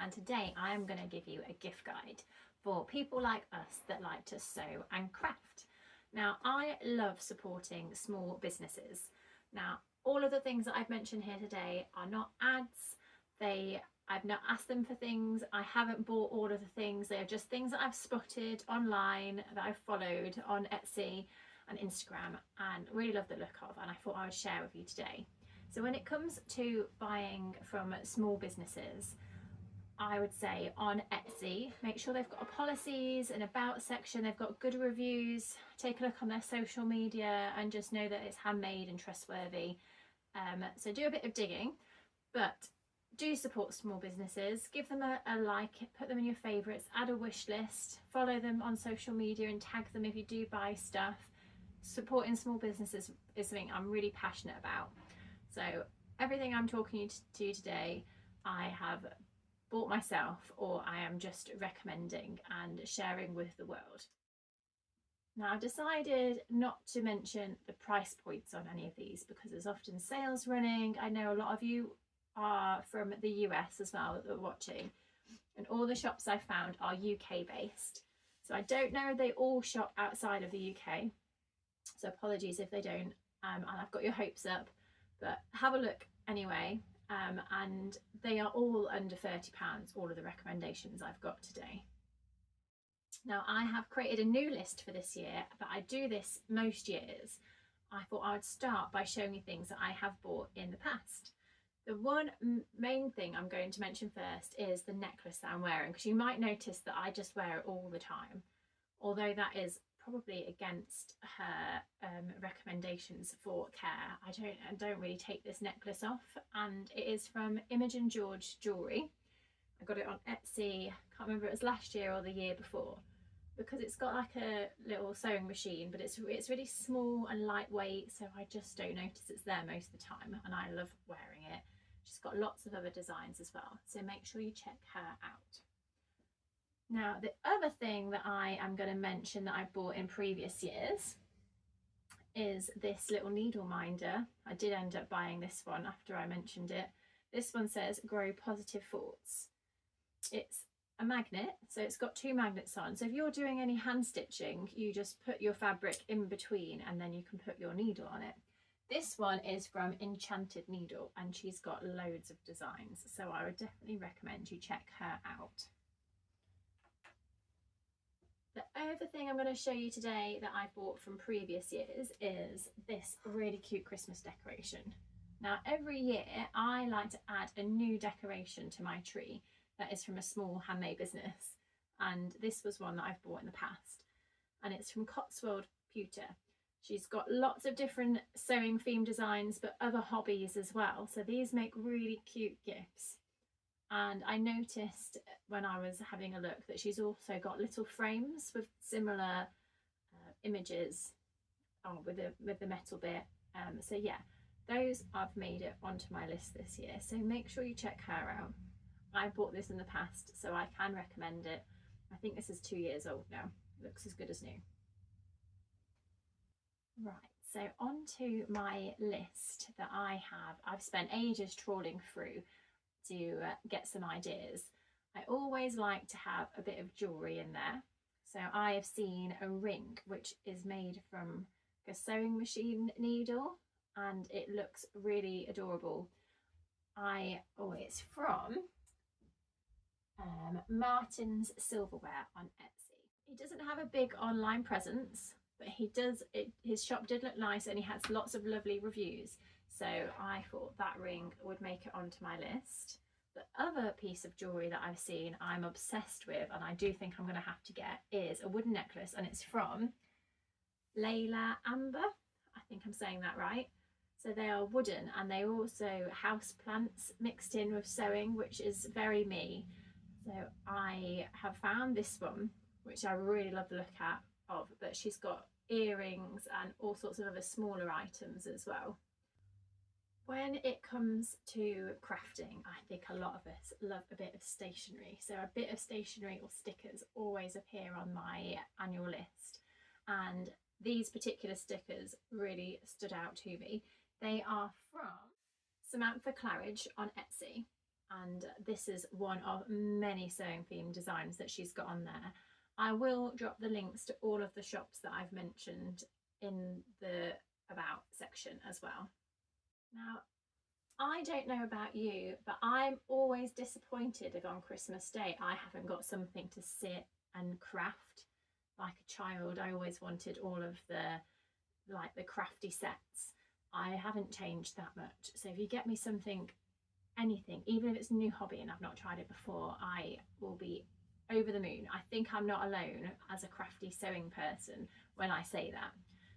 and today I am going to give you a gift guide for people like us that like to sew and craft. Now, I love supporting small businesses. Now, all of the things that I've mentioned here today are not ads. I've not asked them for things. I haven't bought all of the things. They are just things that I've spotted online, that I've followed on Etsy and Instagram and really love the look of, and I thought I would share with you today. So when it comes to buying from small businesses, I would say on Etsy, make sure they've got a policies and about section, they've got good reviews, take a look on their social media and just know that it's handmade and trustworthy. So do a bit of digging, but do support small businesses, give them a like, put them in your favourites, add a wish list, follow them on social media and tag them if you do buy stuff. Supporting small businesses is something I'm really passionate about. So everything I'm talking to you today, I have bought myself or I am just recommending and sharing with the world. Now, I've decided not to mention the price points on any of these because there's often sales running. I know a lot of you are from the US as well that are watching, and all the shops I found are UK based. So I don't know if they all shop outside of the UK. So apologies if they don't, and I've got your hopes up, but have a look anyway. And they are all under £30, all of the recommendations I've got today. Now, I have created a new list for this year, but I do this most years. I thought I would start by showing you things that I have bought in the past. The one main thing I'm going to mention first is the necklace that I'm wearing, because you might notice that I just wear it all the time, although that is probably against her recommendations for care. I don't really take this necklace off, and it is from Imogen George Jewellery. I got it on Etsy, can't remember if it was last year or the year before, because it's got like a little sewing machine, but it's really small and lightweight, so I just don't notice it's there most of the time, and I love wearing it. She's got lots of other designs as well, so make sure you check her out. Now, the other thing that I am going to mention that I've bought in previous years is this little needle minder. I did end up buying this one after I mentioned it. This one says grow positive thoughts. It's a magnet, so it's got two magnets on. So if you're doing any hand stitching, you just put your fabric in between and then you can put your needle on it. This one is from Enchanted Needle and she's got loads of designs, so I would definitely recommend you check her out. The other thing I'm going to show you today that I bought from previous years is this really cute Christmas decoration. Now, every year I like to add a new decoration to my tree that is from a small handmade business, and this was one that I've bought in the past, and it's from Cotswold Pewter. She's got lots of different sewing theme designs, but other hobbies as well, so these make really cute gifts. And I noticed when I was having a look that she's also got little frames with similar images with the metal bit. So yeah, those I've made it onto my list this year, so make sure you check her out. I bought this in the past, so I can recommend it. I think this is 2 years old now. It looks as good as new. Right, so on to my list that I've spent ages trawling through to get some ideas. I always like to have a bit of jewellery in there. So I have seen a ring which is made from a sewing machine needle and it looks really adorable. It's from Martin's Silverware on Etsy. He doesn't have a big online presence, but his shop did look nice and he has lots of lovely reviews. So I thought that ring would make it onto my list. The other piece of jewellery that I've seen I'm obsessed with, and I do think I'm going to have to get, is a wooden necklace, and it's from Layla Amber. I think I'm saying that right. So they are wooden and they also house plants mixed in with sewing, which is very me. So I have found this one, which I really love the look of, but she's got earrings and all sorts of other smaller items as well. When it comes to crafting, I think a lot of us love a bit of stationery. So a bit of stationery or stickers always appear on my annual list. And these particular stickers really stood out to me. They are from Samantha Claridge on Etsy. and this is one of many sewing themed designs that she's got on there. I will drop the links to all of the shops that I've mentioned in the about section as well. Now, I don't know about you, but I'm always disappointed if on Christmas Day I haven't got something to sit and craft. Like a child, I always wanted all of the crafty sets. I haven't changed that much. So if you get me something, anything, even if it's a new hobby and I've not tried it before, I will be over the moon. I think I'm not alone as a crafty sewing person when I say that.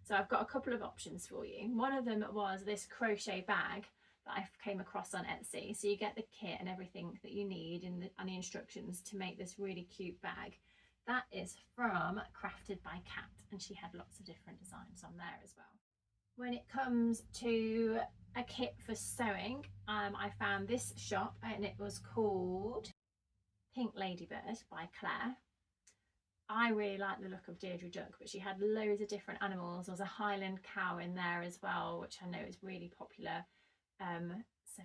So I've got a couple of options for you. One of them was this crochet bag that I came across on Etsy. So you get the kit and everything that you need and the instructions to make this really cute bag. That is from Crafted by Kat, and she had lots of different designs on there as well. When it comes to a kit for sewing, I found this shop and it was called Pink Ladybird by Claire. I really like the look of Deirdre Duck, but she had loads of different animals. There was a Highland cow in there as well, which I know is really popular. So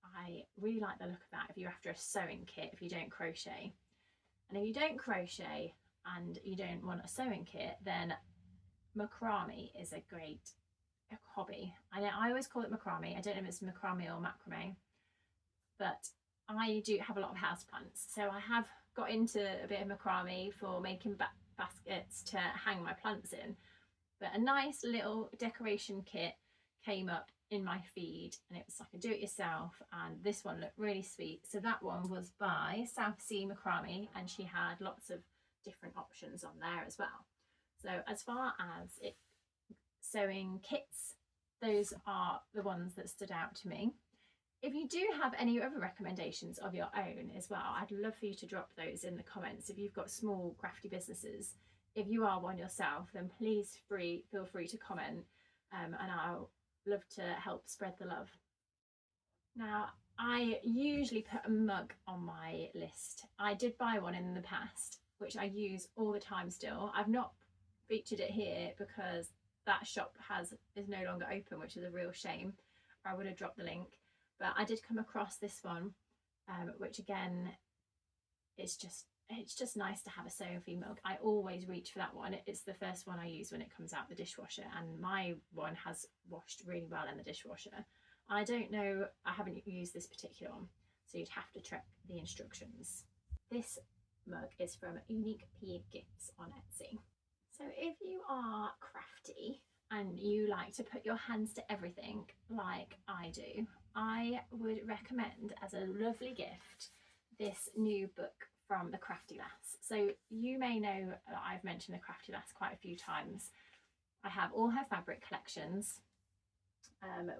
I really like the look of that if you're after a sewing kit, if you don't crochet. And if you don't crochet and you don't want a sewing kit, then macrame is a great hobby. I always call it macrame. I don't know if it's macrame or macrame, but I do have a lot of houseplants. So I have got into a bit of macrame for making baskets to hang my plants in. But a nice little decoration kit came up in my feed, and it was like a do-it-yourself, and this one looked really sweet. So that one was by South Sea Macrame, and she had lots of different options on there as well. So as far as sewing kits, those are the ones that stood out to me. If you do have any other recommendations of your own as well, I'd love for you to drop those in the comments. If you've got small crafty businesses, if you are one yourself, then please feel free to comment, and I'll love to help spread the love. Now, I usually put a mug on my list. I did buy one in the past, which I use all the time still. I've not featured it here because that shop is no longer open, which is a real shame. I would have dropped the link, but I did come across this one, which again, it's just nice to have a sewing free mug. I always reach for that one. It's the first one I use when it comes out the dishwasher, and my one has washed really well in the dishwasher. I don't know, I haven't used this particular one, so you'd have to check the instructions. This mug is from Unique Pea Gifts on Etsy. So if you are crafty and you like to put your hands to everything like I do, I would recommend as a lovely gift this new book from the Crafty Lass. So you may know that I've mentioned the Crafty Lass quite a few times. I have all her fabric collections,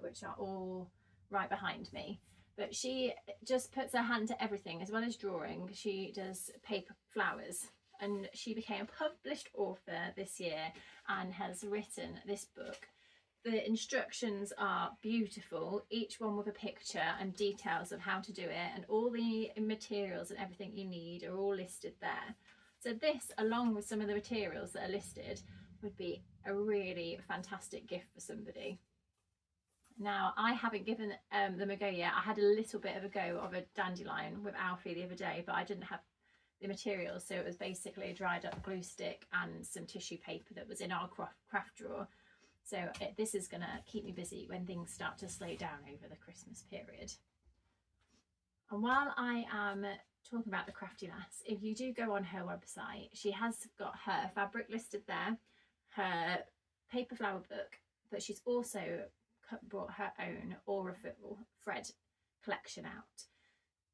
which are all right behind me. But she just puts her hand to everything, as well as drawing. She does paper flowers, and she became a published author this year and has written this book. The instructions are beautiful, each one with a picture and details of how to do it, and all the materials and everything you need are all listed there. So this, along with some of the materials that are listed, would be a really fantastic gift for somebody. Now, I haven't given them a go yet. I had a little bit of a go of a dandelion with Alfie the other day, but I didn't have the materials, so it was basically a dried up glue stick and some tissue paper that was in our craft drawer. So this is going to keep me busy when things start to slow down over the Christmas period. And while I am talking about the Crafty Lass, if you do go on her website, she has got her fabric listed there, her paper flower book, but she's also brought her own Aurifil thread collection out.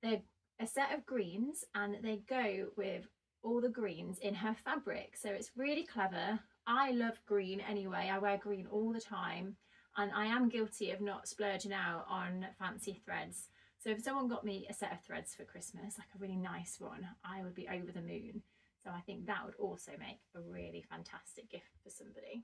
They're a set of greens, and they go with all the greens in her fabric, so it's really clever. I love green anyway. I wear green all the time, and I am guilty of not splurging out on fancy threads. So if someone got me a set of threads for Christmas, like a really nice one, I would be over the moon. So I think that would also make a really fantastic gift for somebody.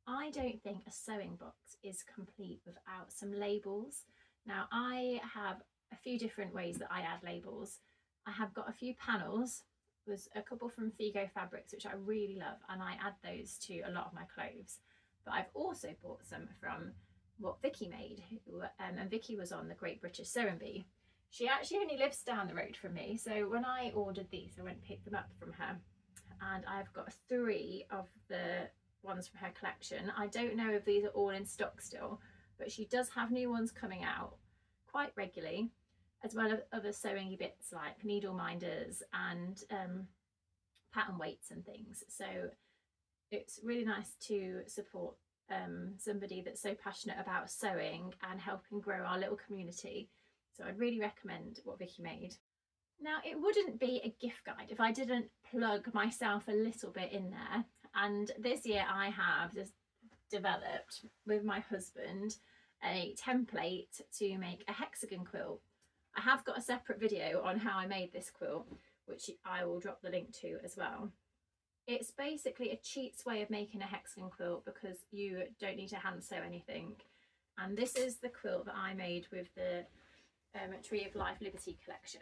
I don't think a sewing box is complete without some labels. Now, I have a few different ways that I add labels. I have got a few panels. There's a couple from Figo Fabrics, which I really love, and I add those to a lot of my clothes. But I've also bought some from what Vicky made, and Vicky was on the Great British Sewing Bee. She actually only lives down the road from me, so when I ordered these I went and picked them up from her, and I've got 3 of the ones from her collection. I don't know if these are all in stock still, but she does have new ones coming out quite regularly, as well as other sewing bits like needle minders and pattern weights and things. So it's really nice to support somebody that's so passionate about sewing and helping grow our little community. So I'd really recommend what Vicky made. Now, it wouldn't be a gift guide if I didn't plug myself a little bit in there. And this year I have just developed with my husband a template to make a hexagon quilt. I have got a separate video on how I made this quilt, which I will drop the link to as well. It's basically a cheats way of making a hexagon quilt because you don't need to hand sew anything. And this is the quilt that I made with the Tree of Life Liberty collection.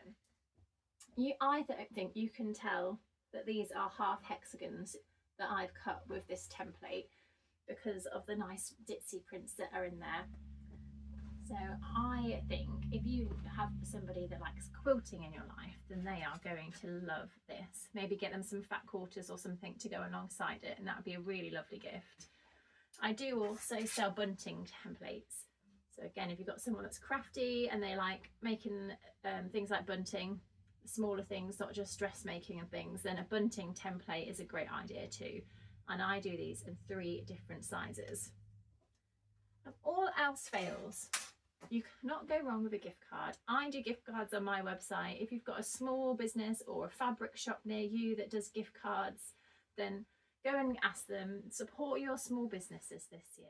I don't think you can tell that these are half hexagons that I've cut with this template because of the nice ditzy prints that are in there. So I think if you have somebody that likes quilting in your life, then they are going to love this. Maybe get them some fat quarters or something to go alongside it, and that would be a really lovely gift. I do also sell bunting templates. So again, if you've got someone that's crafty and they like making things like bunting, smaller things, not just dressmaking and things, then a bunting template is a great idea too. And I do these in 3 different sizes. If all else fails, you cannot go wrong with a gift card. I do gift cards on my website. If you've got a small business or a fabric shop near you that does gift cards, then go and ask them. Support your small businesses this year.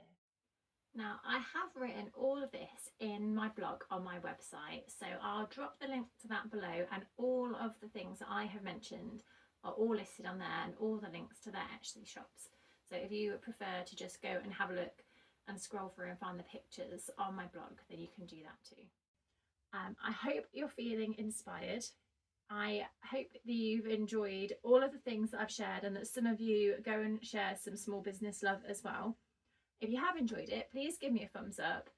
Now, I have written all of this in my blog on my website, so I'll drop the link to that below, and all of the things that I have mentioned are all listed on there, and all the links to their Etsy shops. So if you prefer to just go and have a look and scroll through and find the pictures on my blog, then you can do that too. I hope you're feeling inspired. I hope that you've enjoyed all of the things that I've shared, and that some of you go and share some small business love as well. If you have enjoyed it, please give me a thumbs up,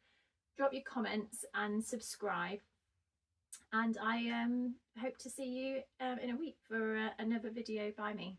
drop your comments and subscribe. And I hope to see you in a week for another video by me.